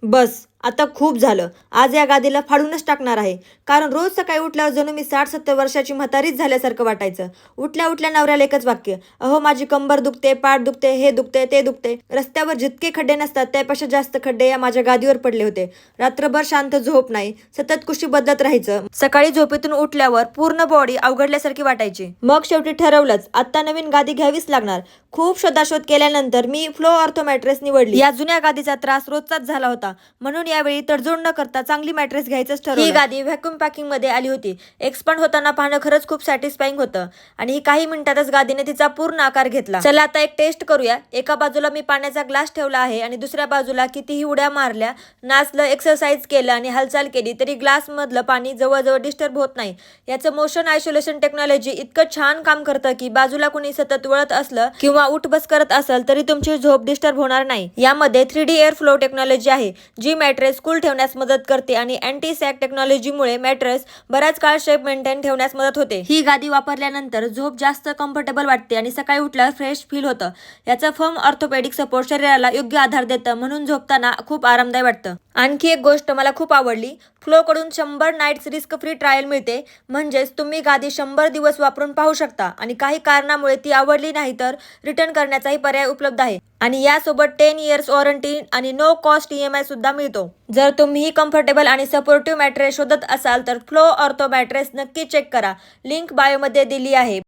बस आता खूप झालं. आज या गादीला फाडूनच टाकणार आहे. कारण रोज सकाळी उठल्यावर जणू मी 60-70 वर्षाची म्हातारीच झाल्यासारखं वाटायचं. उठल्या उठल्या नवऱ्याला एकच वाक्य, अहो माझी कंबर दुखते, पाठ दुखते, हे दुखते, ते दुखते. रस्त्यावर जितके खड्डे नसतात त्यापेक्षा जास्त खड्डे या माझ्या गादीवर पडले होते. रात्रभर शांत झोप नाही, सतत कुशी बदलत राहायचं. सकाळी झोपेतून उठल्यावर पूर्ण बॉडी अवघडल्यासारखी वाटायची. मग शेवटी ठरवलंच, आता नवीन गादी घ्यावीच लागणार. खूप शोधाशोध केल्यानंतर मी फ्लो ऑर्थो मॅट्रेस निवडली. या जुन्या गादीचा त्रास रोजचाच झाला होता, म्हणून यावेळी तडजोड न करता चांगली मॅट्रेस घ्यायचंच ठरवलं. ही गादी व्हॅक्यूम पॅकिंग मध्ये आली होती. एक्सपांड होताना पाहणं खरंच खूप सॅटिस्फाईंग होतं आणि काही मिनिटातच गादीने तिचा पूर्ण आकार घेतला. चला आता एक टेस्ट करूया. एका बाजूला मी पाण्याचा ग्लास ठेवला आहे आणि दुसऱ्या बाजूला कितीही उड्या मारल्या, नाचलं, एक्सरसाइज केलं आणि हालचाल केली तरी ग्लास मधलं पाणी जवळजवळ डिस्टर्ब होत नाही. याचं मोशन आयसोलेशन टेक्नॉलॉजी इतकं छान काम करतं की बाजूला कुणी सतत वळत असलं किंवा उठबस करत असेल तरी तुमची झोप डिस्टर्ब होणार नाही. यामध्ये 3D एअर फ्लो टेक्नॉलॉजी आहे जी मॅट्रेस कूल ठेवण्यास मदत करते आणि अँटी सॅग टेक्नॉलॉजीमुळे मॅट्रेस बराच काळ शेप मेंटेन ठेवण्यास मदत होते. ही गादी वापरल्यानंतर झोप जास्त कम्फर्टेबल वाटते आणि सकाळी उठल्यावर फ्रेश फील होतं. याचा फर्म ऑर्थोपेडिक सपोर्ट शरीराला योग्य आधार देतं, म्हणून झोपताना खूप आरामदायी वाटतं. आणखी एक गोष्ट मला खूप आवडली, फ्लो कडून 100 नाईट्स रिस्क फ्री ट्रायल मिळते. म्हणजेच तुम्ही गादी 100 दिवस वापरून पाहू शकता आणि काही कारणामुळे ती आवडली नाही तर रिटर्न करण्याचाही पर्याय उपलब्ध आहे. आणि यासोबत 10 इयर्स वॉरंटी आणि नो कॉस्ट EMI सुद्धा मिळतो. जर तुम्हीही कम्फर्टेबल आणि सपोर्टिव्ह मॅट्रेस शोधत असाल तर फ्लो ऑर्थो मॅट्रेस नक्की चेक करा. लिंक बायोमध्ये दिली आहे.